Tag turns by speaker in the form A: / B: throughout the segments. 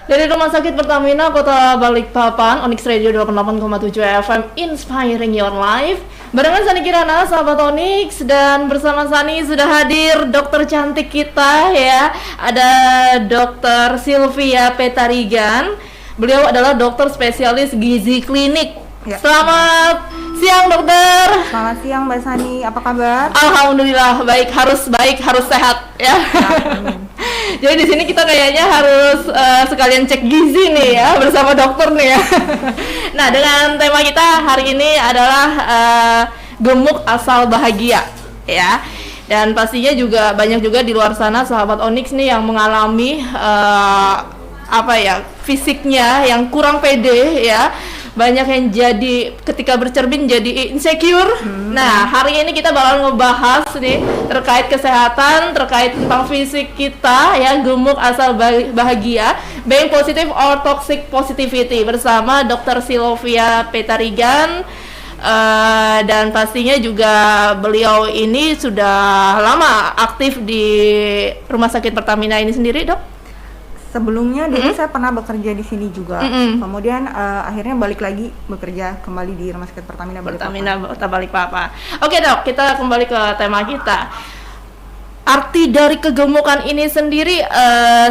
A: Dari Rumah Sakit Pertamina Kota Balikpapan, Onyx Radio 88,7 FM, Inspiring Your Life. Barengan Sani Kirana, sahabat Onyx, dan bersama Sani sudah hadir dokter cantik kita ya. Ada Dokter Sylvia Petarigan. Beliau adalah dokter spesialis gizi klinik. Ya. Selamat siang dokter.
B: Selamat siang Mbak Sani, apa kabar?
A: Alhamdulillah baik, harus sehat ya. Jadi di sini kita kayaknya harus sekalian cek gizi nih ya bersama dokter nih ya. Nah, dengan tema kita hari ini adalah gemuk asal bahagia ya. Dan pastinya juga banyak juga di luar sana sahabat Onyx nih yang mengalami fisiknya yang kurang pede ya. Banyak yang jadi ketika bercermin jadi insecure. Nah, hari ini kita bakal ngebahas nih terkait kesehatan, terkait tentang fisik kita ya, gemuk asal bahagia, being positive or toxic positivity bersama Dr. Sylvia Petarigan. Dan pastinya juga beliau ini sudah lama aktif di Rumah Sakit Pertamina ini sendiri, Dok.
B: Sebelumnya dulu saya pernah bekerja di sini juga. Kemudian akhirnya balik lagi bekerja kembali di Rumah Sakit Pertamina
A: Balikpapan. Oke Dok, kita kembali ke tema kita. Arti dari kegemukan ini sendiri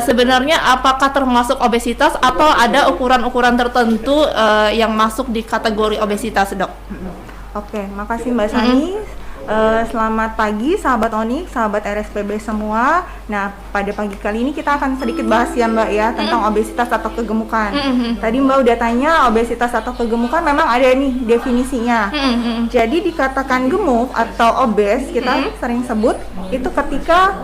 A: sebenarnya apakah termasuk obesitas atau ada ukuran-ukuran tertentu yang masuk di kategori obesitas, Dok?
B: Oke, makasih Mbak Sani. Selamat pagi sahabat Onyx, sahabat RSPB semua. Nah, pada pagi kali ini kita akan sedikit bahas ya Mbak ya tentang obesitas atau kegemukan. Tadi Mbak udah tanya obesitas atau kegemukan memang ada nih definisinya. Jadi dikatakan gemuk atau obes kita sering sebut itu ketika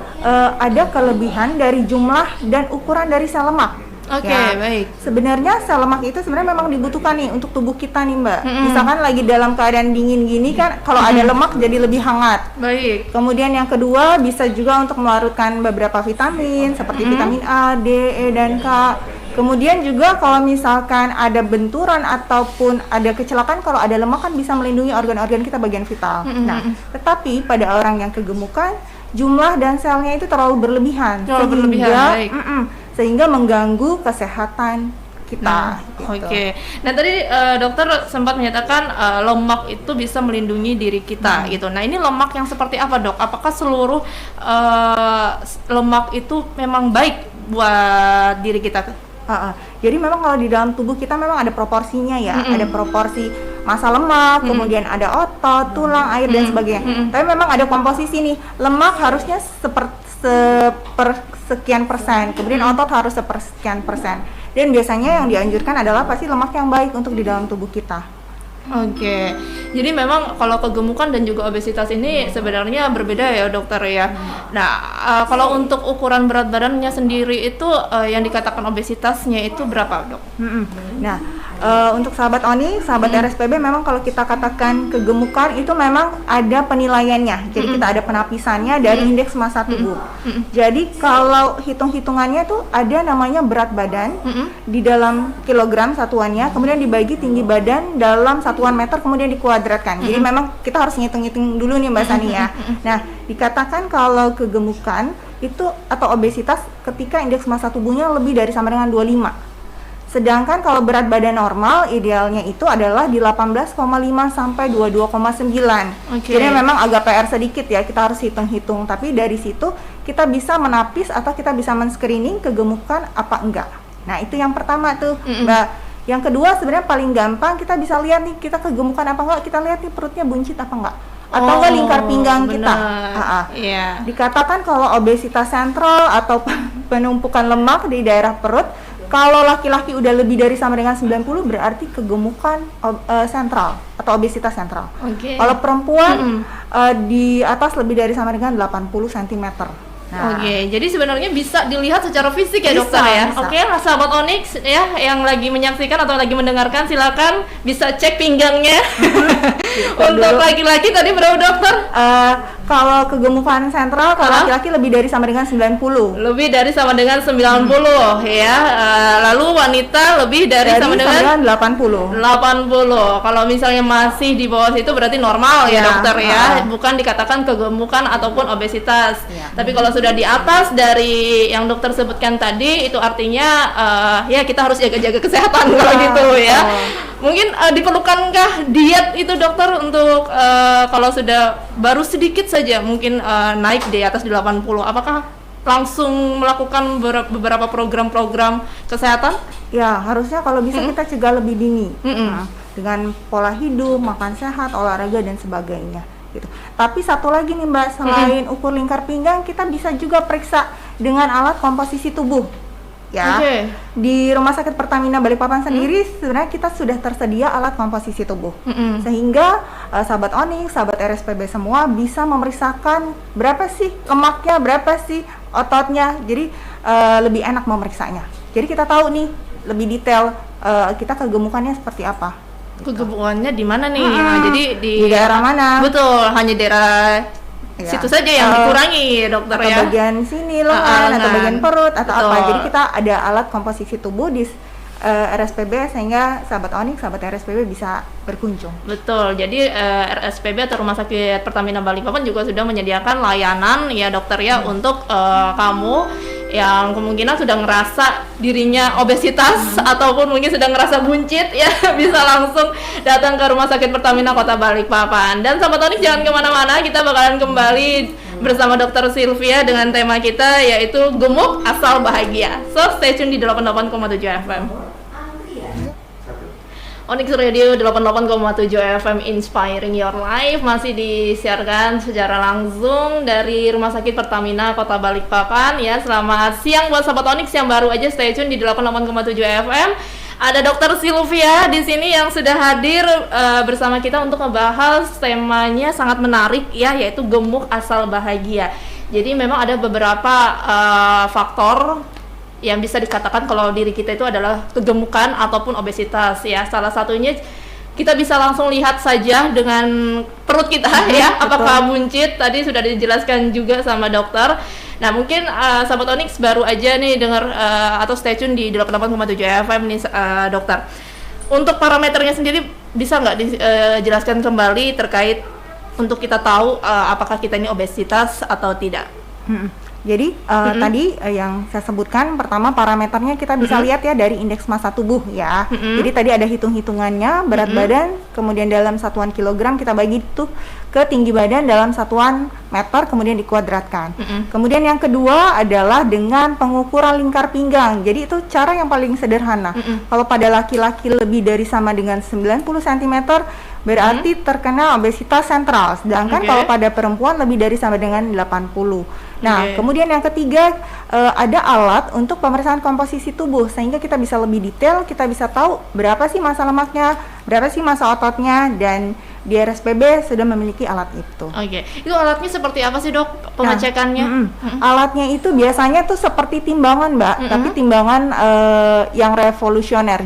B: ada kelebihan dari jumlah dan ukuran dari sel lemak.
A: Oke, baik.
B: Sebenarnya sel lemak itu sebenarnya memang dibutuhkan nih untuk tubuh kita nih Mbak. Misalkan lagi dalam keadaan dingin gini kan, kalau ada lemak jadi lebih hangat.
A: Baik.
B: Kemudian yang kedua bisa juga untuk melarutkan beberapa vitamin seperti vitamin A, D, E, dan K. Kemudian juga kalau misalkan ada benturan ataupun ada kecelakaan, kalau ada lemak kan bisa melindungi organ-organ kita bagian vital. Nah, tetapi pada orang yang kegemukan, jumlah dan selnya itu terlalu berlebihan. Sehingga mengganggu kesehatan kita.
A: Oke. Nah tadi dokter sempat menyatakan lemak itu bisa melindungi diri kita gitu. Nah ini lemak yang seperti apa dok? Apakah seluruh lemak itu memang baik buat diri kita?
B: Jadi memang kalau di dalam tubuh kita memang ada proporsinya ya. Ada proporsi massa lemak, kemudian ada otot, tulang, air dan sebagainya. Tapi memang ada komposisi nih. Lemak harusnya sepersekian persen, kemudian otot harus sepersekian persen. Dan biasanya yang dianjurkan adalah pasti lemak yang baik untuk di dalam tubuh kita.
A: Oke, jadi memang kalau kegemukan dan juga obesitas ini sebenarnya berbeda ya dokter ya. Nah, kalau untuk ukuran berat badannya sendiri itu yang dikatakan obesitasnya itu berapa dok?
B: Nah, untuk sahabat Onyx, sahabat RSPB memang kalau kita katakan kegemukan itu memang ada penilaiannya. Jadi kita ada penapisannya dari indeks massa tubuh. Jadi kalau hitung-hitungannya tuh ada namanya berat badan di dalam kilogram satuannya, kemudian dibagi tinggi badan dalam satuan meter, kemudian dikuadratkan. Jadi memang kita harus ngitung-ngitung dulu nih Mbak Sani ya. Nah, dikatakan kalau kegemukan itu atau obesitas ketika indeks massa tubuhnya lebih dari sama dengan 25. Sedangkan kalau berat badan normal idealnya itu adalah di 18,5 sampai 22,9. Jadi memang agak PR sedikit ya, kita harus hitung-hitung. Tapi dari situ kita bisa menapis atau kita bisa men-screening kegemukan apa enggak. Nah, itu yang pertama tuh, Mbak. Yang kedua sebenarnya paling gampang kita bisa lihat nih kita kegemukan apa enggak. Kita lihat nih perutnya buncit apa enggak. Atau enggak lingkar pinggang kita. Dikatakan kalau obesitas sentral atau penumpukan lemak di daerah perut, kalau laki-laki udah lebih dari sama dengan 90 berarti kegemukan sentral atau obesitas sentral. Kalau perempuan di atas lebih dari sama dengan 80 cm.
A: Jadi sebenarnya bisa dilihat secara fisik ya dokter ya. Sahabat Onyx ya yang lagi menyaksikan atau lagi mendengarkan silakan bisa cek pinggangnya. Untuk laki-laki tadi berapa dokter?
B: Kalau kegemukan sentral kalau laki-laki lebih dari sama dengan 90.
A: Lebih dari sama dengan 90 ya. Lalu wanita lebih dari sama dengan
B: 80.
A: 80. Kalau misalnya masih di bawah situ berarti normal ya, dokter ya. Bukan dikatakan kegemukan ataupun obesitas. Tapi kalau sudah di atas dari yang dokter sebutkan tadi itu artinya ya kita harus jaga-jaga kesehatan kalau gitu ya. Mungkin diperlukankah diet itu dokter untuk kalau sudah baru sedikit saja mungkin naik di atas 80, apakah langsung melakukan beberapa program-program kesehatan?
B: Ya, harusnya kalau bisa kita cegah lebih dini. Dengan pola hidup, makan sehat, olahraga dan sebagainya gitu. Tapi satu lagi nih Mbak, selain ukur lingkar pinggang, kita bisa juga periksa dengan alat komposisi tubuh. Ya, di Rumah Sakit Pertamina Balikpapan sendiri sebenarnya kita sudah tersedia alat komposisi tubuh, sehingga sahabat Onyx, sahabat RSPB semua bisa memeriksakan berapa sih lemaknya, berapa sih ototnya, jadi lebih enak memeriksanya. Jadi kita tahu nih lebih detail kita kegemukannya seperti apa.
A: Kegemukannya di mana nih? Nah, jadi
B: di daerah mana?
A: Betul, hanya daerah situ saja yang dikurangi dokter
B: atau
A: ya.
B: Bagian sini lengan atau bagian perut atau apa. Jadi kita ada alat komposisi tubuh di RSPB sehingga sahabat Onyx, sahabat RSPB bisa berkunjung.
A: Betul. Jadi RSPB atau Rumah Sakit Pertamina Balikpapan juga sudah menyediakan layanan ya dokter ya untuk kamu yang kemungkinan sudah ngerasa dirinya obesitas ataupun mungkin sudah ngerasa buncit ya bisa langsung datang ke Rumah Sakit Pertamina Kota Balikpapan. Dan sahabat Onyx jangan kemana-mana, kita bakalan kembali bersama Dr. Sylvia dengan tema kita yaitu gemuk asal bahagia. So stay tune di 88,7 FM. Onyx Radio 88,7 FM Inspiring Your Life masih disiarkan secara langsung dari Rumah Sakit Pertamina Kota Balikpapan ya. Selamat siang buat sahabat Onyx yang baru aja stay tune di 88,7 FM. Ada Dr. Sylvia di sini yang sudah hadir bersama kita untuk membahas temanya sangat menarik ya, yaitu gemuk asal bahagia. Jadi memang ada beberapa faktor yang bisa dikatakan kalau diri kita itu adalah kegemukan ataupun obesitas ya. Salah satunya kita bisa langsung lihat saja dengan perut kita ya, apakah buncit, tadi sudah dijelaskan juga sama dokter. Nah mungkin sahabat Onyx baru aja nih dengar atau stay tune di 88,7 FM nih dokter. Untuk parameternya sendiri bisa nggak dijelaskan kembali terkait untuk kita tahu apakah kita ini obesitas atau tidak?
B: Jadi tadi yang saya sebutkan pertama parameternya kita bisa lihat ya dari indeks massa tubuh ya. Jadi tadi ada hitung-hitungannya berat badan, kemudian dalam satuan kilogram kita bagi itu ke tinggi badan dalam satuan meter kemudian dikuadratkan. Kemudian yang kedua adalah dengan pengukuran lingkar pinggang. Jadi itu cara yang paling sederhana. Kalau pada laki-laki lebih dari sama dengan 90 cm berarti terkena obesitas sentral. Sedangkan kalau pada perempuan lebih dari sama dengan 80. Nah, kemudian yang ketiga ada alat untuk pemeriksaan komposisi tubuh sehingga kita bisa lebih detail, kita bisa tahu berapa sih massa lemaknya, berapa sih massa ototnya, dan di RSPB sudah memiliki alat itu.
A: Itu alatnya seperti apa sih dok pengecekannya?
B: Alatnya itu biasanya tuh seperti timbangan Mbak, tapi timbangan yang revolusioner.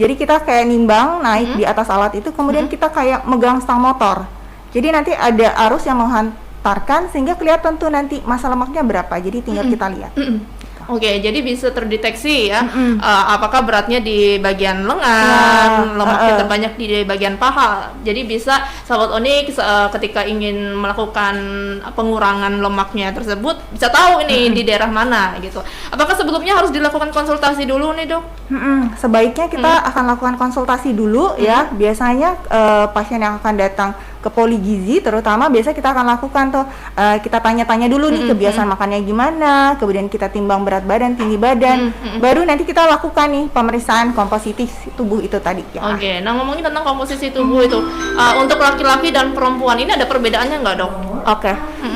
B: Jadi kita kayak nimbang naik di atas alat itu, kemudian kita kayak megang stang motor. Jadi nanti ada arus yang menghantarkan sehingga kelihatan tuh nanti massa lemaknya berapa. Jadi tinggal kita lihat.
A: Jadi bisa terdeteksi ya apakah beratnya di bagian lengan, lemaknya terbanyak di bagian paha. Jadi bisa sahabat Onyx ketika ingin melakukan pengurangan lemaknya tersebut bisa tahu ini di daerah mana gitu. Apakah sebelumnya harus dilakukan konsultasi dulu nih dok?
B: Sebaiknya kita akan lakukan konsultasi dulu ya. Biasanya pasien yang akan datang ke poligizi terutama biasa kita akan lakukan tuh kita tanya-tanya dulu nih kebiasaan makannya gimana, kemudian kita timbang berat badan, tinggi badan, baru nanti kita lakukan nih pemeriksaan komposisi tubuh itu tadi ya.
A: Nah ngomongin tentang komposisi tubuh itu untuk laki-laki dan perempuan ini ada perbedaannya nggak dok?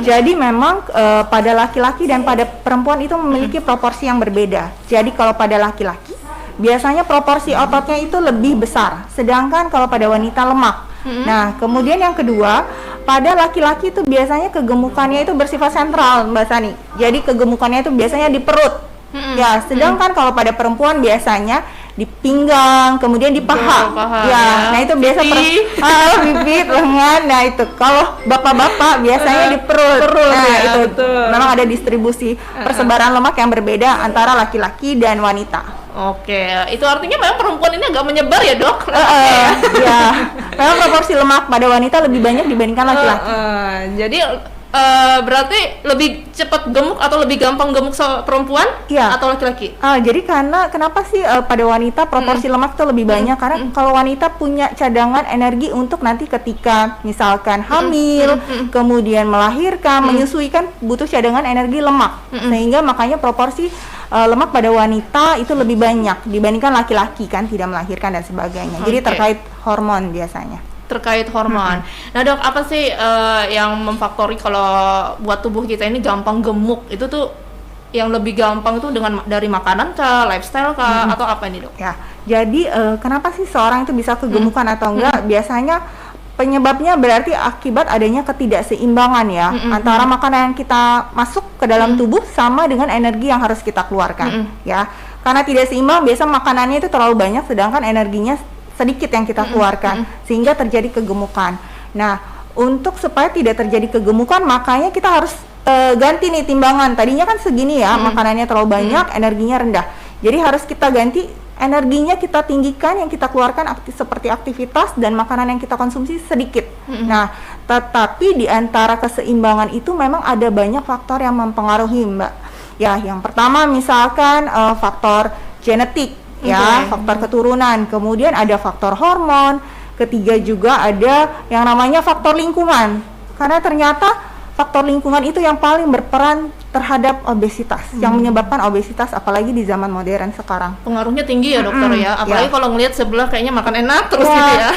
B: Jadi memang pada laki-laki dan pada perempuan itu memiliki proporsi yang berbeda. Jadi kalau pada laki-laki biasanya proporsi ototnya itu lebih besar, sedangkan kalau pada wanita lemak. Nah, kemudian yang kedua, pada laki-laki itu biasanya kegemukannya itu bersifat sentral, Mbak Sani. Jadi kegemukannya itu biasanya di perut. Ya, sedangkan kalau pada perempuan biasanya di pinggang, kemudian di paha. Ya, nah itu biasa bibit, lengan. Nah itu kalau bapak-bapak biasanya di perut. Nah
A: ya,
B: itu
A: betul.
B: memang ada distribusi persebaran lemak yang berbeda antara laki-laki dan wanita.
A: Oke, itu artinya memang perempuan ini agak menyebar ya, Dok?
B: Ya, memang proporsi lemak pada wanita lebih banyak dibandingkan laki-laki.
A: Jadi berarti lebih cepat gemuk atau lebih gampang gemuk perempuan atau laki-laki?
B: Jadi kenapa sih pada wanita proporsi lemak itu lebih banyak? Karena kalau wanita punya cadangan energi untuk nanti ketika misalkan hamil, kemudian melahirkan, menyusui kan butuh cadangan energi lemak, sehingga makanya proporsi lemak pada wanita itu lebih banyak dibandingkan laki-laki kan tidak melahirkan dan sebagainya. Jadi terkait hormon biasanya.
A: Terkait hormon. Nah, Dok, apa sih yang memfaktori kalau buat tubuh kita ini gampang gemuk? Itu tuh yang lebih gampang itu dari makanan kah, lifestyle kah, atau apa ini, Dok?
B: Ya. Jadi kenapa sih seorang itu bisa kegemukan atau enggak? Biasanya penyebabnya berarti akibat adanya ketidakseimbangan ya antara makanan yang kita masuk ke dalam tubuh sama dengan energi yang harus kita keluarkan ya. Karena tidak seimbang biasa makanannya itu terlalu banyak sedangkan energinya sedikit yang kita keluarkan sehingga terjadi kegemukan. Nah, untuk supaya tidak terjadi kegemukan makanya kita harus ganti nih timbangan. Tadinya kan segini ya, makanannya terlalu banyak, energinya rendah. Jadi harus kita ganti energinya, kita tinggikan, yang kita keluarkan seperti aktivitas dan makanan yang kita konsumsi sedikit. Nah, tetapi di antara keseimbangan itu memang ada banyak faktor yang mempengaruhi, Mbak. Ya, yang pertama misalkan faktor genetik, ya, faktor keturunan. Kemudian ada faktor hormon. Ketiga juga ada yang namanya faktor lingkungan. Karena ternyata faktor lingkungan itu yang paling berperan terhadap obesitas, yang menyebabkan obesitas apalagi di zaman modern sekarang.
A: Pengaruhnya tinggi ya, Dokter ya. Apalagi kalau ngelihat sebelah kayaknya makan enak terus gitu ya.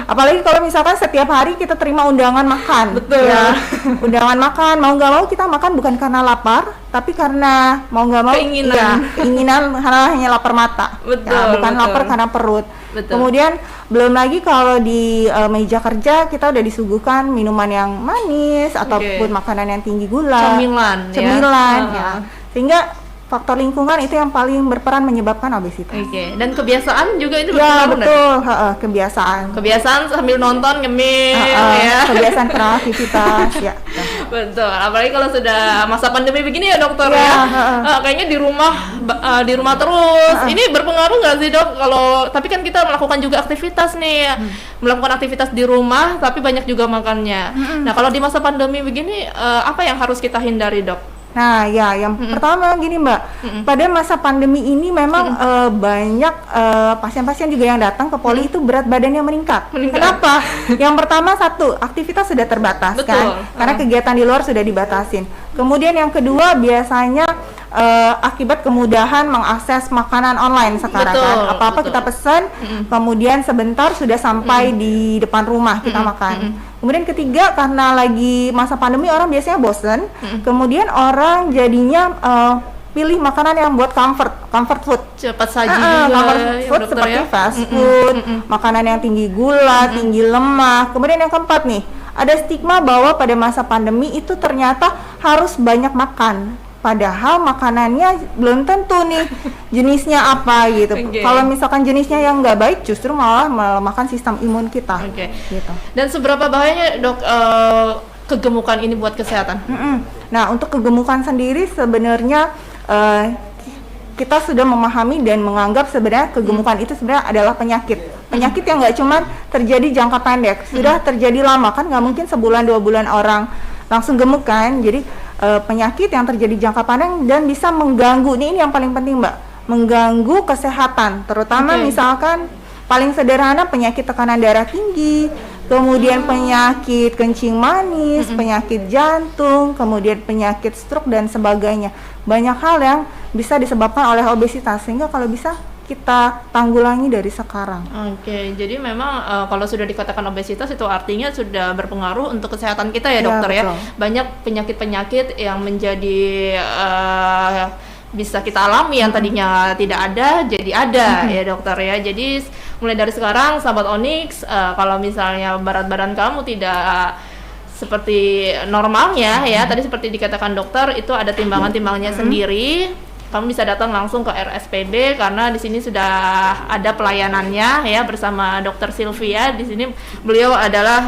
B: Apalagi kalau misalkan setiap hari kita terima undangan makan.
A: Betul.
B: Ya, undangan makan, mau nggak mau kita makan bukan karena lapar, tapi karena mau nggak mau keinginan karena hanya lapar mata.
A: Betul.
B: Ya, bukan lapar karena perut.
A: Betul.
B: Kemudian belum lagi kalau di meja kerja kita udah disuguhkan minuman yang manis ataupun makanan yang tinggi gula, cemilan ya. Sehingga faktor lingkungan itu yang paling berperan menyebabkan obesitas.
A: Dan kebiasaan juga itu
B: ya,
A: berpengaruh.
B: Betul, kebiasaan
A: sambil nonton ngemil ya.
B: Kebiasaan kreativitas ya.
A: Betul, apalagi kalau sudah masa pandemi begini ya, Dokter ya. Kayaknya di rumah terus. Ini berpengaruh nggak sih, Dok? Tapi kan kita melakukan juga aktivitas nih, melakukan aktivitas di rumah, tapi banyak juga makannya. Nah, kalau di masa pandemi begini, apa yang harus kita hindari, Dok?
B: Nah, ya, yang pertama gini, Mbak. Pada masa pandemi ini memang banyak pasien-pasien juga yang datang ke poli itu berat badannya meningkat. Kenapa? Yang pertama aktivitas sudah terbatas.
A: Betul.
B: Kan? Karena kegiatan di luar sudah dibatasin. Kemudian yang kedua biasanya akibat kemudahan mengakses makanan online sekarang.
A: Betul,
B: kan apa-apa
A: betul.
B: kita pesan, kemudian sebentar sudah sampai di depan rumah kita makan. Kemudian ketiga, karena lagi masa pandemi orang biasanya bosen, kemudian orang jadinya pilih makanan yang buat comfort food,
A: cepat saji juga,
B: comfort food
A: Dokter,
B: seperti
A: ya?
B: fast food, makanan yang tinggi gula, tinggi lemak. Kemudian yang keempat nih, ada stigma bahwa pada masa pandemi itu ternyata harus banyak makan. Padahal makanannya belum tentu nih jenisnya apa gitu. Kalau misalkan jenisnya yang nggak baik, justru malah melemahkan sistem imun kita. Gitu.
A: Dan seberapa bahayanya, Dok, kegemukan ini buat kesehatan?
B: Nah, untuk kegemukan sendiri sebenarnya kita sudah memahami dan menganggap sebenarnya kegemukan itu sebenarnya adalah penyakit yang nggak cuma terjadi jangka pendek, sudah terjadi lama kan, nggak mungkin sebulan 2 bulan orang langsung gemuk kan. Jadi penyakit yang terjadi jangka panjang dan bisa mengganggu, ini yang paling penting, Mbak, mengganggu kesehatan, terutama misalkan paling sederhana penyakit tekanan darah tinggi, kemudian penyakit kencing manis, penyakit jantung, kemudian penyakit stroke dan sebagainya. Banyak hal yang bisa disebabkan oleh obesitas, sehingga kalau bisa kita tanggulangi dari sekarang.
A: Jadi memang kalau sudah dikatakan obesitas itu artinya sudah berpengaruh untuk kesehatan kita ya, Dokter ya. Banyak penyakit-penyakit yang menjadi bisa kita alami yang tadinya tidak ada jadi ada ya, Dokter ya. Jadi mulai dari sekarang sahabat Onyx, kalau misalnya berat badan kamu tidak seperti normalnya ya, tadi seperti dikatakan dokter, itu ada timbangan-timbangannya sendiri. kamu bisa datang langsung ke RSPB karena di sini sudah ada pelayanannya ya bersama Dokter Sylvia. Di sini beliau adalah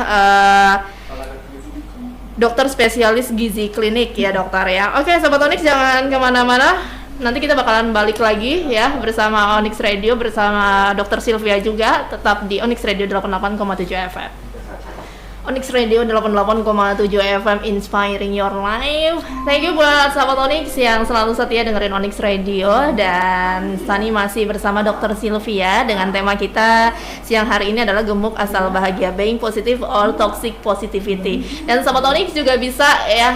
A: dokter spesialis gizi klinik ya dokter ya. Oke Sobat Onyx jangan kemana-mana, nanti kita bakalan balik lagi ya bersama Onyx Radio bersama Dokter Sylvia juga, tetap di Onyx Radio 88,7 FM. Onyx Radio 88,7 FM Inspiring Your Life. Thank you buat sahabat Onyx yang selalu setia dengerin Onyx Radio. Dan Sani masih bersama Dr. Sylvia dengan tema kita siang hari ini adalah gemuk asal bahagia, being positive or toxic positivity. Dan sahabat Onyx juga bisa ya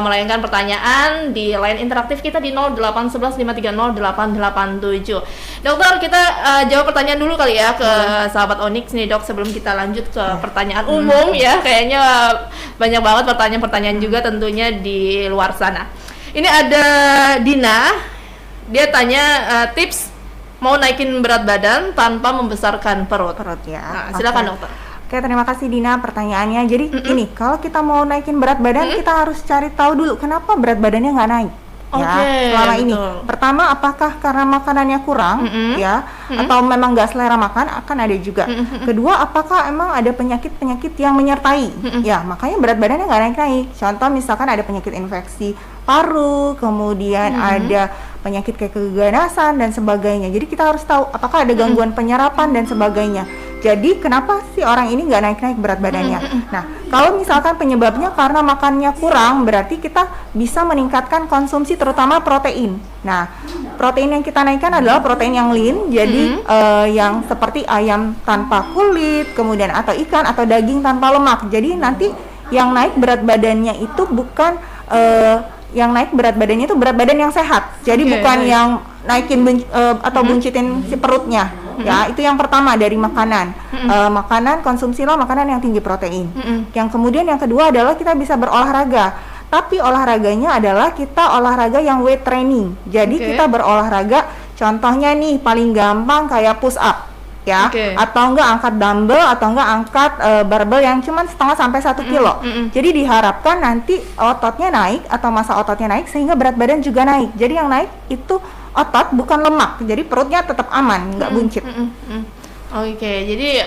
A: melayangkan pertanyaan di line interaktif kita di 0811530887. Dokter, kita jawab pertanyaan dulu kali ya ke sahabat Onyx nih dok, sebelum kita lanjut ke pertanyaan umum ya, kayaknya banyak banget pertanyaan-pertanyaan juga tentunya di luar sana. Ini ada Dina, dia tanya tips mau naikin berat badan tanpa membesarkan perut.
B: Ya.
A: Nah, silakan dokter.
B: Oke, terima kasih Dina pertanyaannya. Jadi ini kalau kita mau naikin berat badan, kita harus cari tahu dulu kenapa berat badannya nggak naik. Ya, selama ini. Pertama, apakah karena makanannya kurang, ya, atau memang nggak selera makan, akan ada juga. Kedua, apakah emang ada penyakit-penyakit yang menyertai, ya, makanya berat badannya nggak naik-naik. Contoh, misalkan ada penyakit infeksi paru, kemudian ada penyakit kayak keganasan dan sebagainya. Jadi kita harus tahu apakah ada gangguan penyerapan dan sebagainya. Jadi kenapa sih orang ini nggak naik-naik berat badannya? Nah, kalau misalkan penyebabnya karena makannya kurang, berarti kita bisa meningkatkan konsumsi terutama protein. Nah, protein yang kita naikkan adalah protein yang lean, jadi yang seperti ayam tanpa kulit, kemudian atau ikan atau daging tanpa lemak. Jadi nanti yang naik berat badannya itu bukan yang naik berat badannya itu berat badan yang sehat. Jadi bukan yang naikin atau buncitin si perutnya. Ya, itu yang pertama dari makanan. Makanan, konsumsilah makanan yang tinggi protein. Yang kemudian yang kedua adalah kita bisa berolahraga. Tapi olahraganya adalah kita olahraga yang weight training. Jadi kita berolahraga, contohnya nih paling gampang kayak push up. Ya, atau enggak angkat dumbbell atau enggak angkat barbel yang cuman setengah sampai 1 kilo. Jadi diharapkan nanti ototnya naik atau massa ototnya naik sehingga berat badan juga naik. Jadi yang naik itu otot bukan lemak. Jadi perutnya tetap aman, nggak buncit. Jadi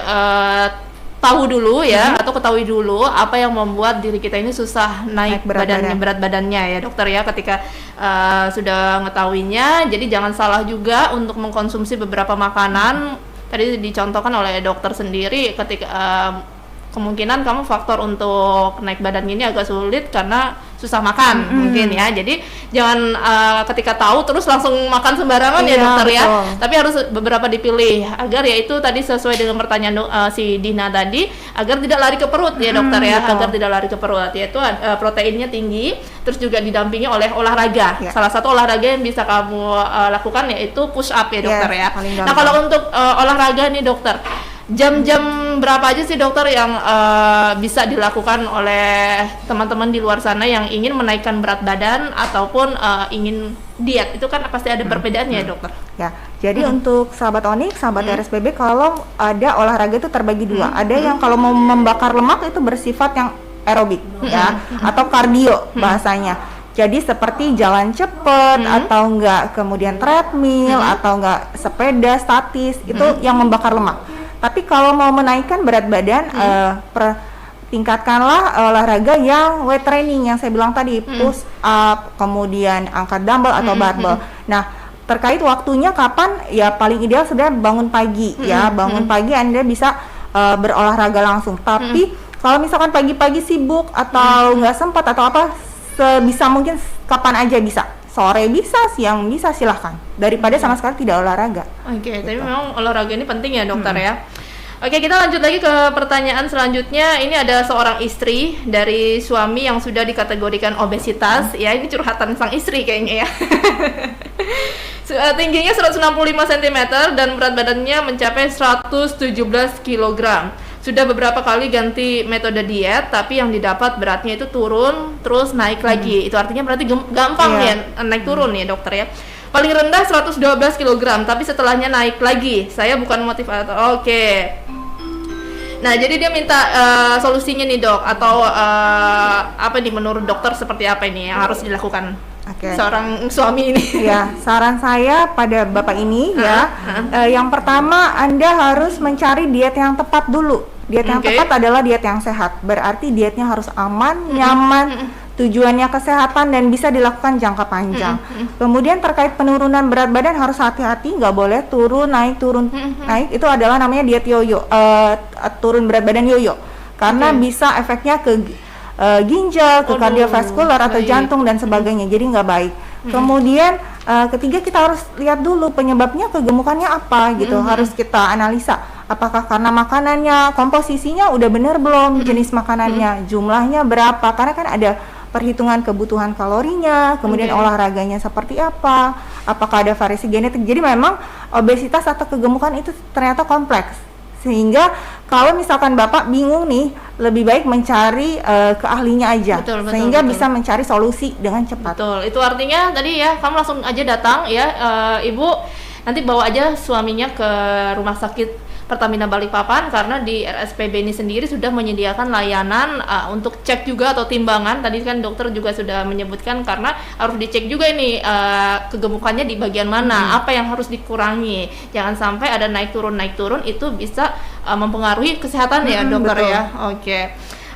B: tahu dulu ya atau ketahui dulu apa yang membuat diri kita ini susah naik berat badannya ya dokter ya, ketika sudah mengetahuinya. Jadi jangan salah juga untuk mengkonsumsi beberapa makanan. Tadi dicontohkan oleh dokter sendiri, ketika kemungkinan kamu faktor untuk naik badan ini agak sulit karena susah makan mungkin ya. Jadi jangan ketika tahu terus langsung makan sembarangan ya dokter ya. Tapi harus beberapa dipilih agar ya itu tadi sesuai dengan pertanyaan si Dina tadi, agar tidak lari ke perut ya dokter ya. Agar tidak lari ke perut, yaitu proteinnya tinggi, terus juga didampingi oleh olahraga. Salah satu olahraga yang bisa kamu lakukan yaitu push up ya dokter ya. Nah kalau untuk olahraga nih dokter, jam-jam berapa aja sih dokter yang bisa dilakukan oleh teman-teman di luar sana yang ingin menaikkan berat badan ataupun ingin diet? Itu kan pasti ada perbedaannya ya dokter. Ya, jadi untuk sahabat Onyx, sahabat RSPB, kalau ada olahraga itu terbagi dua. Ada yang kalau mau membakar lemak itu bersifat yang aerobik ya, atau kardio bahasanya. Jadi seperti jalan cepet atau enggak, kemudian treadmill atau enggak sepeda statis, itu yang membakar lemak. Tapi kalau mau menaikkan berat badan, tingkatkanlah olahraga yang weight training yang saya bilang tadi, push up, kemudian angkat dumbbell atau barbell. Nah, terkait waktunya kapan, ya paling ideal sebenarnya bangun pagi ya, bangun pagi Anda bisa berolahraga langsung. Tapi kalau misalkan pagi-pagi sibuk atau nggak sempat atau apa, sebisa mungkin kapan aja bisa. Sore bisa, siang bisa, silahkan. Daripada sama sekali tidak olahraga. Gitu.
A: Tapi memang olahraga ini penting ya dokter ya. Oke, kita lanjut lagi ke pertanyaan selanjutnya. Ini ada seorang istri dari suami yang sudah dikategorikan obesitas. Ya, ini curhatan sang istri kayaknya ya. Tingginya 165 cm dan berat badannya mencapai 117 kg. Sudah beberapa kali ganti metode diet, tapi yang didapat beratnya itu turun, terus naik lagi. Itu artinya berarti gampang ya naik turun ya dokter ya. Paling rendah 112 kg, tapi setelahnya naik lagi. Saya bukan motivator. Nah, jadi dia minta solusinya nih dok, atau apa nih menurut dokter seperti apa ini yang harus dilakukan?
B: Oke.
A: seorang suami ini?
B: Ya, saran saya pada Bapak ini ya, yang pertama Anda harus mencari diet yang tepat dulu. Diet yang
A: Oke.
B: tepat adalah diet yang sehat. Berarti dietnya harus aman, nyaman, tujuannya kesehatan dan bisa dilakukan jangka panjang. Kemudian terkait penurunan berat badan harus hati-hati, nggak boleh turun naik naik. Itu adalah namanya diet yoyo, turun berat badan yoyo. Karena bisa efeknya ke ginjal, ke
A: Aduh,
B: kardiovaskular atau
A: baik.
B: jantung dan sebagainya. Jadi nggak baik. Kemudian ketiga kita harus lihat dulu penyebabnya kegemukannya apa gitu. Harus kita analisa apakah karena makanannya, komposisinya udah bener belum, jenis makanannya, jumlahnya berapa, karena kan ada perhitungan kebutuhan kalorinya, kemudian
A: Oke.
B: olahraganya seperti apa, apakah ada variasi genetik. Jadi memang obesitas atau kegemukan itu ternyata kompleks. Sehingga kalau misalkan Bapak bingung nih, lebih baik mencari ke ahlinya aja,
A: Betul, betul,
B: sehingga
A: betul.
B: bisa mencari solusi dengan cepat.
A: Betul, itu artinya tadi ya kamu langsung aja datang ya, Ibu, nanti bawa aja suaminya ke rumah sakit Pertamina Balikpapan, karena di RSPB ini sendiri sudah menyediakan layanan untuk cek juga atau timbangan. Tadi kan dokter juga sudah menyebutkan karena harus dicek juga ini kegemukannya di bagian mana, apa yang harus dikurangi. Jangan sampai ada naik turun itu bisa mempengaruhi kesehatan ya dokter
B: betul.
A: ya.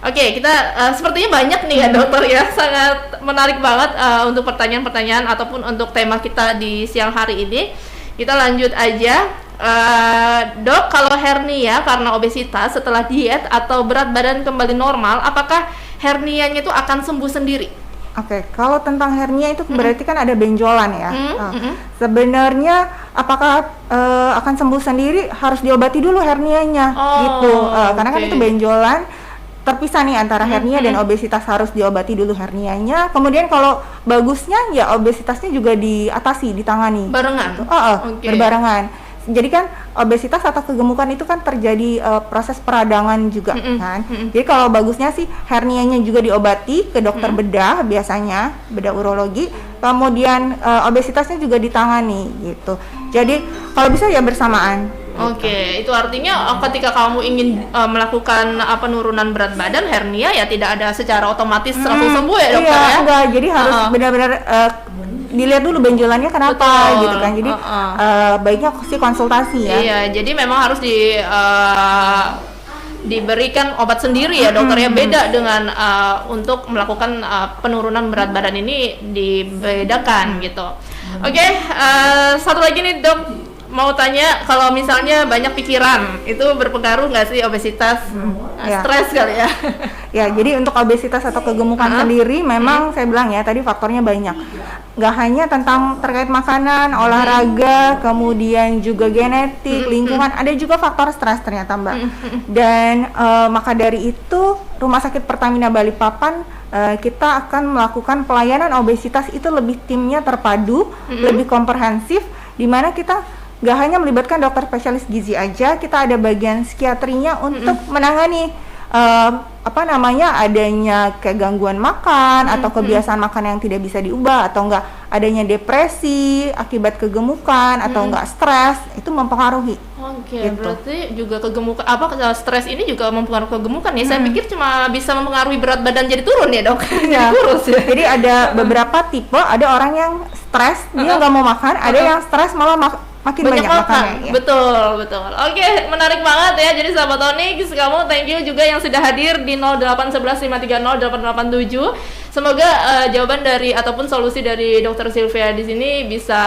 A: Oke, kita sepertinya banyak nih ya dokter ya, sangat menarik banget untuk pertanyaan-pertanyaan ataupun untuk tema kita di siang hari ini. Kita lanjut aja. Dok, kalau hernia karena obesitas setelah diet atau berat badan kembali normal, apakah hernianya itu akan sembuh sendiri?
B: Oke, kalau tentang hernia itu berarti kan ada benjolan ya. Sebenarnya apakah akan sembuh sendiri, harus diobati dulu hernianya gitu. Karena kan
A: oke.
B: itu benjolan terpisah nih antara hernia dan obesitas, harus diobati dulu hernianya. Kemudian kalau bagusnya ya obesitasnya juga diatasi, ditangani.
A: Barengan?
B: Gitu.
A: Oke.
B: Berbarengan. Jadi kan obesitas atau kegemukan itu kan terjadi proses peradangan juga kan. Jadi kalau bagusnya sih hernianya juga diobati ke dokter bedah, biasanya bedah urologi. Kemudian obesitasnya juga ditangani gitu. Jadi kalau bisa ya bersamaan.
A: Oke, itu artinya ketika kamu ingin melakukan penurunan berat badan, hernia ya tidak ada secara otomatis langsung sembuh ya dokter
B: Iya,
A: ya?
B: enggak. Jadi harus benar-benar dilihat dulu benjolannya kenapa
A: Betul.
B: gitu kan. Jadi baiknya sih konsultasi ya.
A: Iya, jadi memang harus diberikan obat sendiri ya dokter ya, beda dengan untuk melakukan penurunan berat badan ini dibedakan gitu. Oke, satu lagi nih dok, mau tanya, kalau misalnya banyak pikiran itu berpengaruh nggak sih obesitas?
B: Ya.
A: Stres kali ya?
B: Ya, jadi untuk obesitas atau kegemukan sendiri memang saya bilang ya tadi faktornya banyak. Nggak hanya tentang terkait makanan, olahraga, kemudian juga genetik, lingkungan, ada juga faktor stres ternyata Mbak. Dan maka dari itu Rumah Sakit Pertamina Balikpapan kita akan melakukan pelayanan obesitas itu lebih timnya terpadu, lebih komprehensif, di mana kita nggak hanya melibatkan dokter spesialis gizi aja, kita ada bagian psikiatrinya untuk menangani adanya kayak gangguan makan atau kebiasaan makan yang tidak bisa diubah, atau enggak adanya depresi akibat kegemukan atau enggak stres, itu mempengaruhi.
A: Oke,
B: Gitu.
A: berarti juga kegemukan stres ini juga mempengaruhi kegemukan ya? Saya pikir cuma bisa mempengaruhi berat badan jadi turun ya dok?
B: Ya.
A: Jadi kurus ya?
B: Jadi ada beberapa tipe, ada orang yang stres dia nggak mau makan, ada yang stres malah makin banyak makannya. Ya.
A: Betul. Oke, menarik banget ya. Jadi sahabat Onyx, kamu thank you juga yang sudah hadir di 0811 530 887. Semoga jawaban dari ataupun solusi dari Dokter Sylvia di sini bisa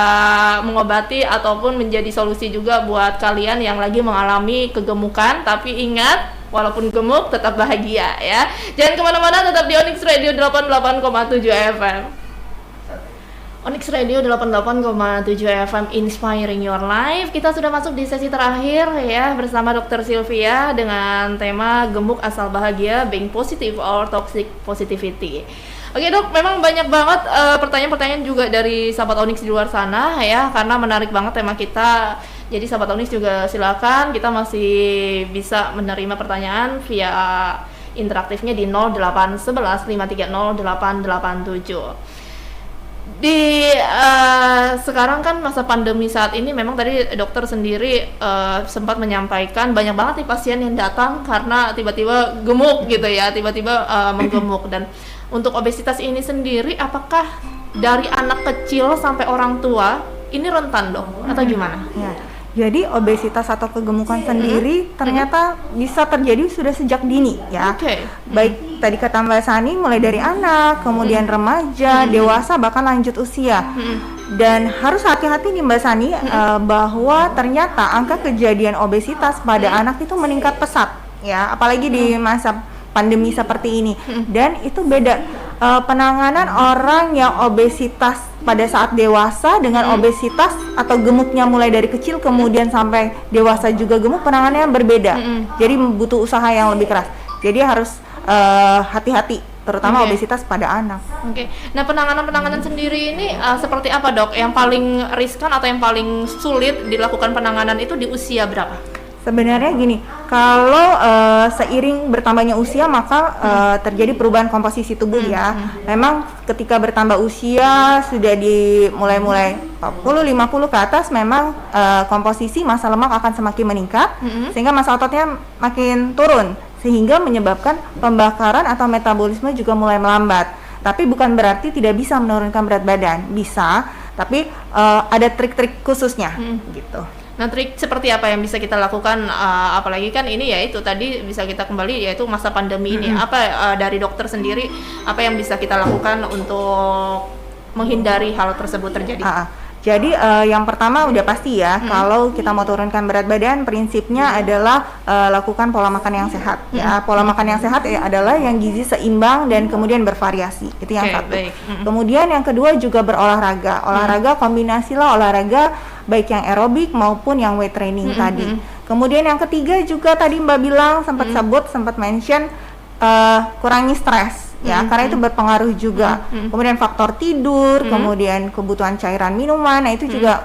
A: mengobati ataupun menjadi solusi juga buat kalian yang lagi mengalami kegemukan. Tapi ingat, walaupun gemuk tetap bahagia ya. Jangan kemana-mana, tetap di Onyx Radio 88,7 FM. Onyx Radio 88,7 FM, inspiring your life. Kita sudah masuk di sesi terakhir ya bersama Dr. Sylvia dengan tema gemuk asal bahagia, being positive or toxic positivity. Oke dok, memang banyak banget pertanyaan-pertanyaan juga dari sahabat Onyx di luar sana ya, karena menarik banget tema kita. Jadi sahabat Onyx juga silakan, kita masih bisa menerima pertanyaan via interaktifnya di 0811 530 887. Di sekarang kan masa pandemi saat ini, memang tadi dokter sendiri sempat menyampaikan banyak banget nih pasien yang datang karena tiba-tiba gemuk gitu ya, tiba-tiba menggemuk. Dan untuk obesitas ini sendiri, apakah dari anak kecil sampai orang tua ini rentan dok atau gimana?
B: Ya. Jadi obesitas atau kegemukan sendiri ternyata bisa terjadi sudah sejak dini ya.
A: Oke.
B: Baik tadi kata Mbak Sani mulai dari anak, kemudian remaja, dewasa bahkan lanjut usia. Dan harus hati-hati nih Mbak Sani bahwa ternyata angka kejadian obesitas pada anak itu meningkat pesat ya, apalagi di masa pandemi seperti ini. Dan itu beda penanganan orang yang obesitas pada saat dewasa dengan obesitas atau gemuknya mulai dari kecil kemudian sampai dewasa juga gemuk, penanganannya berbeda. Jadi butuh usaha yang lebih keras. Jadi harus hati-hati terutama obesitas pada anak.
A: Oke. Nah, penanganan sendiri ini seperti apa, Dok? Yang paling riskan atau yang paling sulit dilakukan penanganan itu di usia berapa?
B: Sebenarnya gini, kalau seiring bertambahnya usia maka terjadi perubahan komposisi tubuh ya. Memang ketika bertambah usia sudah mulai 40-50 ke atas memang komposisi massa lemak akan semakin meningkat sehingga massa ototnya makin turun sehingga menyebabkan pembakaran atau metabolisme juga mulai melambat. Tapi bukan berarti tidak bisa menurunkan berat badan, bisa, tapi ada trik-trik khususnya gitu.
A: Nah, trik seperti apa yang bisa kita lakukan, apalagi kan ini ya itu tadi bisa kita kembali yaitu masa pandemi ini. Apa dari dokter sendiri, apa yang bisa kita lakukan untuk menghindari hal tersebut terjadi?
B: Jadi yang pertama udah pasti ya, kalau kita mau turunkan berat badan, prinsipnya adalah lakukan pola makan yang sehat. Ya, pola makan yang sehat adalah yang gizi seimbang dan kemudian bervariasi. Itu yang satu. Kemudian yang kedua juga berolahraga. Olahraga kombinasilah olahraga baik yang aerobik maupun yang weight training tadi. Kemudian yang ketiga juga tadi Mbak bilang sempat mention kurangi stres. Ya, karena itu berpengaruh juga. Kemudian faktor tidur, kemudian kebutuhan cairan minuman, nah itu juga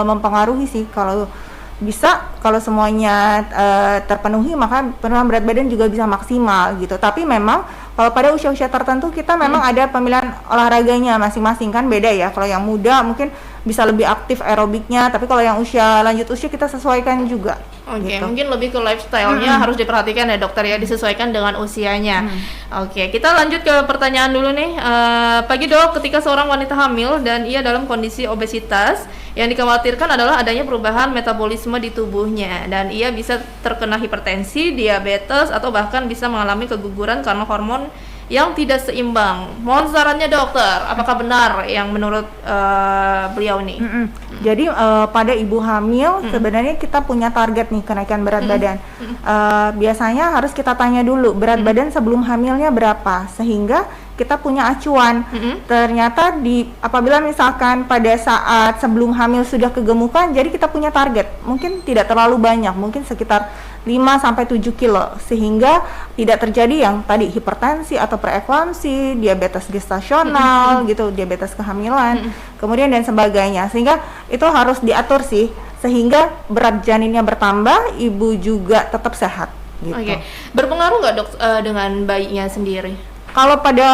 B: mempengaruhi sih. Kalau semuanya terpenuhi maka penurunan berat badan juga bisa maksimal gitu. Tapi memang kalau pada usia-usia tertentu kita memang ada pemilihan olahraganya masing-masing kan beda ya. Kalau yang muda mungkin bisa lebih aktif aerobiknya, tapi kalau yang lanjut usia kita sesuaikan juga.
A: Oke,
B: gitu.
A: mungkin lebih ke lifestyle-nya harus diperhatikan ya dokter ya, disesuaikan dengan usianya. Oke, kita lanjut ke pertanyaan dulu nih. Pagi dok, ketika seorang wanita hamil dan ia dalam kondisi obesitas, yang dikhawatirkan adalah adanya perubahan metabolisme di tubuhnya dan ia bisa terkena hipertensi, diabetes, atau bahkan bisa mengalami keguguran karena hormon yang tidak seimbang. Mohon sarannya dokter, apakah benar yang menurut beliau nih?
B: Jadi pada ibu hamil sebenarnya kita punya target nih kenaikan berat badan. Biasanya harus kita tanya dulu berat badan sebelum hamilnya berapa sehingga kita punya acuan. Ternyata apabila misalkan pada saat sebelum hamil sudah kegemukan, jadi kita punya target. Mungkin tidak terlalu banyak, mungkin sekitar 5-7 kilo sehingga tidak terjadi yang tadi hipertensi atau preeklamsi, diabetes gestasional gitu, diabetes kehamilan, kemudian dan sebagainya. Sehingga itu harus diatur sih sehingga berat janinnya bertambah, ibu juga tetap sehat gitu.
A: Oke. Berpengaruh nggak dok dengan bayinya sendiri?
B: Kalau pada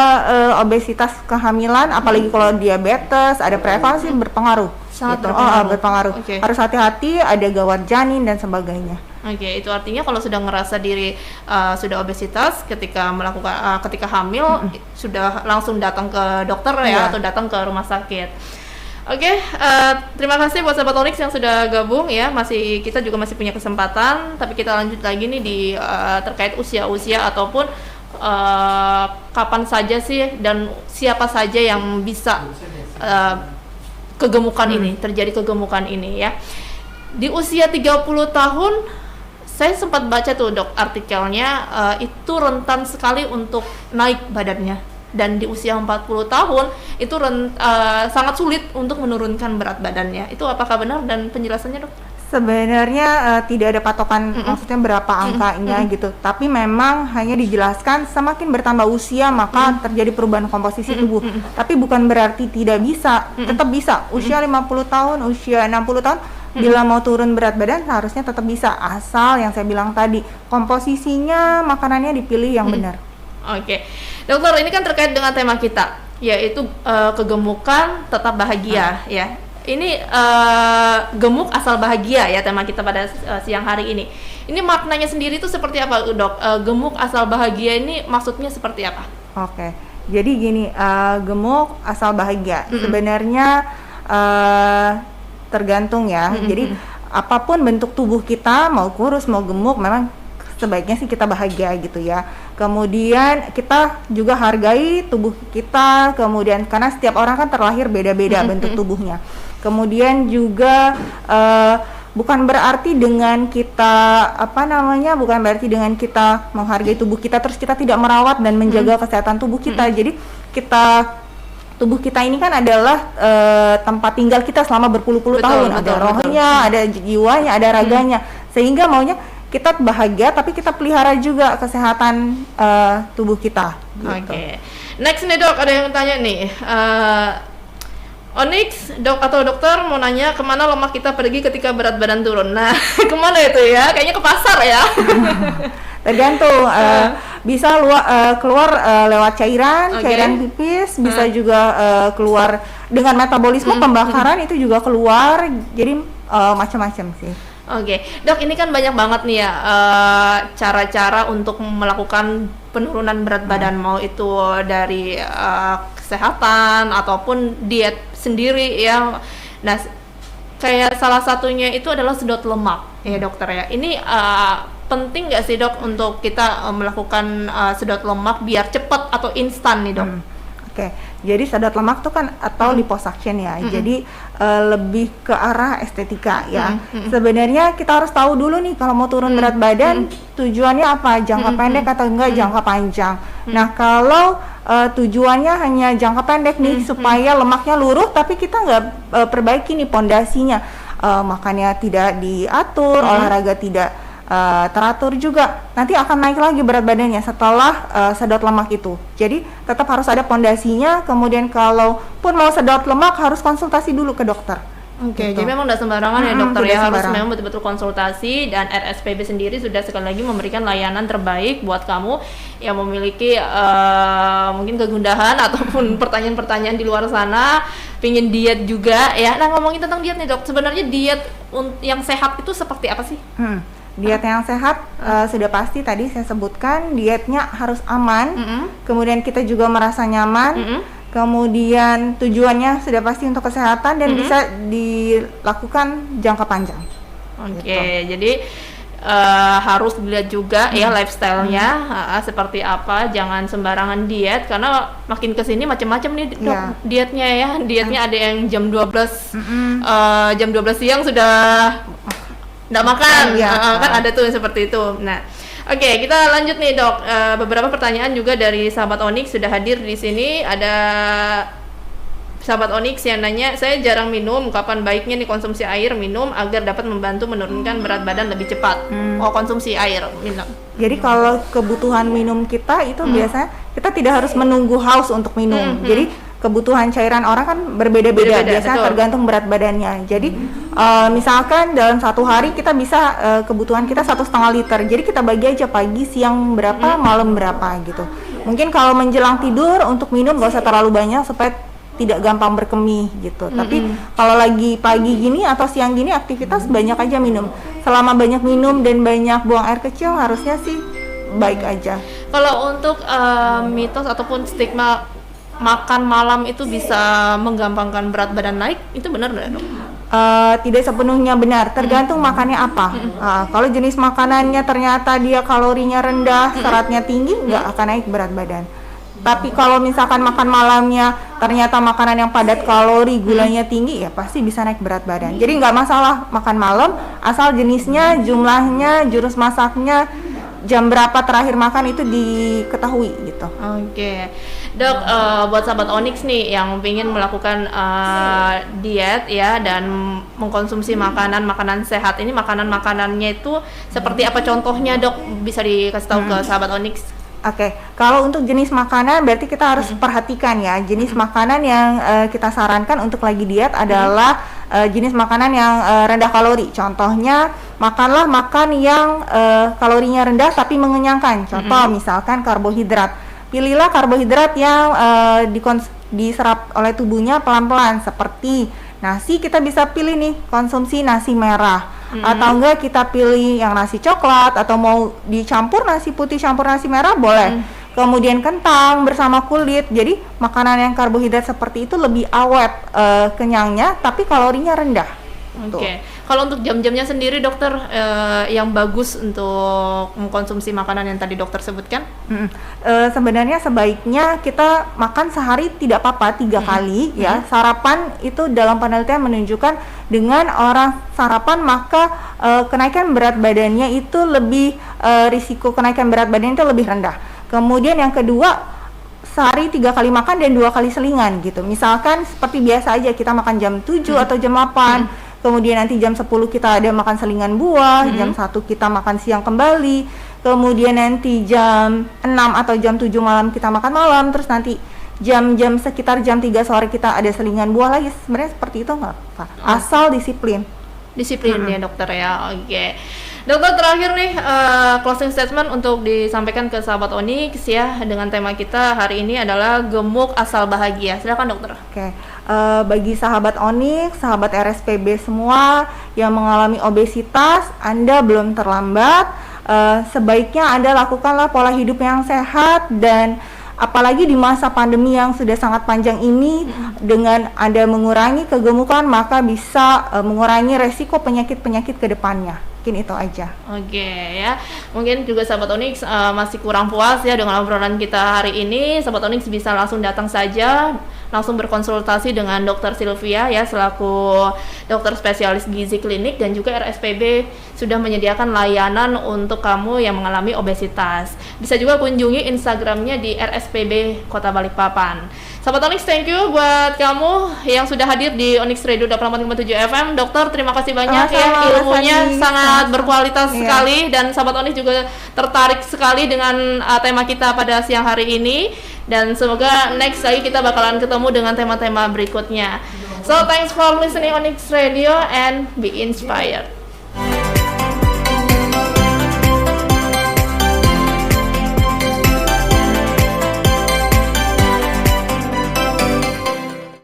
B: obesitas kehamilan, apalagi kalau diabetes, ada preeklamsi berpengaruh.
A: Sangat
B: gitu.
A: berpengaruh.
B: Berpengaruh. Harus hati-hati, ada gawat janin dan sebagainya.
A: Oke, itu artinya kalau sudah ngerasa diri sudah obesitas ketika ketika hamil sudah langsung datang ke dokter ya atau datang ke rumah sakit. Oke, terima kasih buat sahabat Onyx yang sudah gabung ya. Kita juga masih punya kesempatan, tapi kita lanjut lagi nih di terkait usia-usia ataupun kapan saja sih dan siapa saja yang bisa terjadi kegemukan ini ya. Di usia 30 tahun saya sempat baca tuh dok artikelnya itu rentan sekali untuk naik badannya, dan di usia 40 tahun itu sangat sulit untuk menurunkan berat badannya. Itu apakah benar dan penjelasannya dok?
B: Sebenarnya tidak ada patokan maksudnya berapa angkanya gitu, tapi memang hanya dijelaskan semakin bertambah usia maka terjadi perubahan komposisi tubuh. Tapi bukan berarti tidak bisa, tetap bisa. Usia 50 tahun, usia 60 tahun bila mau turun berat badan seharusnya tetap bisa, asal yang saya bilang tadi komposisinya makanannya dipilih yang benar.
A: Oke, dokter, ini kan terkait dengan tema kita yaitu kegemukan tetap bahagia ya. Ini gemuk asal bahagia ya tema kita pada siang hari ini. Ini maknanya sendiri itu seperti apa dok? Gemuk asal bahagia ini maksudnya seperti apa?
B: Oke, Jadi gini, gemuk asal bahagia. Sebenarnya tergantung ya. Jadi apapun bentuk tubuh kita, mau kurus mau gemuk, memang sebaiknya sih kita bahagia gitu ya. Kemudian kita juga hargai tubuh kita, kemudian karena setiap orang kan terlahir beda-beda bentuk tubuhnya. Kemudian juga bukan berarti dengan kita bukan berarti dengan kita menghargai tubuh kita terus kita tidak merawat dan menjaga kesehatan tubuh kita. Jadi tubuh kita ini kan adalah tempat tinggal kita selama berpuluh-puluh tahun. Ada rohnya, ada jiwanya, ada raganya. Sehingga maunya kita bahagia tapi kita pelihara juga kesehatan tubuh kita. Gitu.
A: Oke. Next nih dok, ada yang tanya nih. Onyx, dok atau dokter mau nanya kemana lemak kita pergi ketika berat badan turun. Nah, kemana itu ya? Kayaknya ke pasar ya.
B: Tergantung, bisa keluar lewat cairan pipis, bisa juga keluar dengan metabolisme pembakaran itu juga keluar, jadi macam-macam sih.
A: Oke, dok ini kan banyak banget nih ya cara-cara untuk melakukan penurunan berat badan, mau itu dari kesehatan ataupun diet sendiri ya. Nah, kayak salah satunya itu adalah sedot lemak ya dokter ya. Ini penting nggak sih dok untuk kita melakukan sedot lemak biar cepat atau instan nih dok?
B: Oke, jadi sedot lemak tuh kan atau liposuction ya. Jadi lebih ke arah estetika ya. Sebenarnya kita harus tahu dulu nih kalau mau turun berat badan tujuannya apa, jangka pendek atau enggak jangka panjang. Nah, kalau tujuannya hanya jangka pendek nih supaya lemaknya luruh tapi kita nggak perbaiki nih pondasinya, makannya tidak diatur, olahraga tidak teratur juga, nanti akan naik lagi berat badannya setelah sedot lemak itu. Jadi tetap harus ada pondasinya. Kemudian kalau pun mau sedot lemak harus konsultasi dulu ke dokter.
A: Oke, jadi memang tidak sembarangan ya dokter ya, harus memang betul-betul konsultasi. Dan RSPB sendiri sudah sekali lagi memberikan layanan terbaik buat kamu yang memiliki mungkin kegundahan ataupun pertanyaan-pertanyaan di luar sana, pingin diet juga ya. Nah, ngomongin tentang diet nih dok, sebenarnya diet yang sehat itu seperti apa sih?
B: Diet yang sehat sudah pasti tadi saya sebutkan, dietnya harus aman, kemudian kita juga merasa nyaman, kemudian tujuannya sudah pasti untuk kesehatan dan bisa dilakukan jangka panjang.
A: Oke, jadi harus dilihat juga ya lifestyle-nya seperti apa, jangan sembarangan diet karena makin kesini macam-macam nih dok, dietnya ya. Dietnya ada yang jam 12 jam 12 siang sudah nggak makan, kan ada tuh yang seperti itu. Nah, oke, kita lanjut nih dok. Beberapa pertanyaan juga dari sahabat Onyx sudah hadir di sini. Ada sahabat Onyx yang nanya, saya jarang minum, kapan baiknya nih konsumsi air minum agar dapat membantu menurunkan berat badan lebih cepat? Konsumsi air minum. Jadi
B: kalau kebutuhan minum kita itu biasanya kita tidak harus menunggu haus untuk minum. Jadi kebutuhan cairan orang kan berbeda-beda, biasanya tergantung berat badannya. Jadi misalkan dalam satu hari kita bisa kebutuhan kita 1,5 liter. Jadi kita bagi aja pagi, siang berapa, malam berapa gitu. Mungkin kalau menjelang tidur untuk minum gak usah terlalu banyak supaya tidak gampang berkemih gitu. Tapi kalau lagi pagi gini atau siang gini aktivitas banyak aja minum. Selama banyak minum dan banyak buang air kecil harusnya sih baik aja.
A: Kalau untuk mitos ataupun stigma makan malam itu bisa menggampangkan berat badan naik, itu benar nggak dok?
B: Tidak sepenuhnya benar, tergantung makannya apa. Kalau jenis makanannya ternyata dia kalorinya rendah, seratnya tinggi, nggak akan naik berat badan. Tapi kalau misalkan makan malamnya ternyata makanan yang padat kalori, gulanya tinggi, ya pasti bisa naik berat badan. Jadi nggak masalah makan malam, asal jenisnya, jumlahnya, jurus masaknya, jam berapa terakhir makan itu diketahui gitu.
A: Oke. Dok, buat sahabat Onyx nih yang ingin melakukan diet ya dan mengkonsumsi makanan sehat, ini makanan-makanannya itu seperti apa contohnya dok? Bisa dikasih tahu ke sahabat Onyx?
B: Oke, kalau untuk jenis makanan berarti kita harus perhatikan ya. Jenis makanan yang kita sarankan untuk lagi diet adalah jenis makanan yang rendah kalori. Contohnya, makanlah makan yang kalorinya rendah tapi mengenyangkan. Contoh misalkan karbohidrat. Pilihlah karbohidrat yang diserap oleh tubuhnya pelan-pelan, seperti nasi. Kita bisa pilih nih konsumsi nasi merah, atau enggak kita pilih yang nasi coklat, atau mau dicampur nasi putih campur nasi merah boleh. kemudian kentang bersama kulit. Jadi makanan yang karbohidrat seperti itu lebih awet, kenyangnya, tapi kalorinya rendah.
A: Oke. Kalau untuk jam-jamnya sendiri dokter, yang bagus untuk mengkonsumsi makanan yang tadi dokter sebutkan?
B: Sebenarnya sebaiknya kita makan sehari tidak apa-apa 3 kali ya. Sarapan itu dalam penelitian menunjukkan dengan orang sarapan maka kenaikan berat badannya itu lebih risiko kenaikan berat badan itu lebih rendah. Kemudian yang kedua, sehari 3 kali makan dan 2 kali selingan gitu. Misalkan seperti biasa aja kita makan jam 7 atau jam 8. Kemudian nanti jam 10 kita ada makan selingan buah, jam 1 kita makan siang kembali, kemudian nanti jam 6 atau jam 7 malam kita makan malam, terus nanti jam-jam sekitar jam 3 sore kita ada selingan buah lagi. Sebenarnya seperti itu nggak apa, asal disiplin.
A: Disiplin ya dokter ya, oke. Dokter terakhir nih, closing statement untuk disampaikan ke sahabat Onyx ya, dengan tema kita hari ini adalah gemuk asal bahagia. Silakan dokter.
B: Oke, bagi sahabat Onyx, sahabat RSPB semua yang mengalami obesitas, Anda belum terlambat. Sebaiknya Anda lakukanlah pola hidup yang sehat, dan apalagi di masa pandemi yang sudah sangat panjang ini, dengan Anda mengurangi kegemukan maka bisa mengurangi resiko penyakit-penyakit ke depannya. Mungkin itu aja.
A: Oke ya, mungkin juga sahabat Onyx masih kurang puas ya dengan obrolan kita hari ini. Sahabat Onyx bisa langsung datang saja, langsung berkonsultasi dengan Dr. Sylvia ya, selaku dokter spesialis gizi klinik, dan juga RSPB sudah menyediakan layanan untuk kamu yang mengalami obesitas. Bisa juga kunjungi Instagramnya di RSPB Kota Balikpapan. Sahabat Onyx, thank you buat kamu yang sudah hadir di Onyx Radio 88.7 FM. Dokter, terima kasih banyak ya, ilmunya sangat berkualitas sekali, dan sahabat Onyx juga tertarik sekali dengan tema kita pada siang hari ini, dan semoga next lagi kita bakalan ketemu dengan tema-tema berikutnya. So thanks for listening Onyx Radio and be inspired.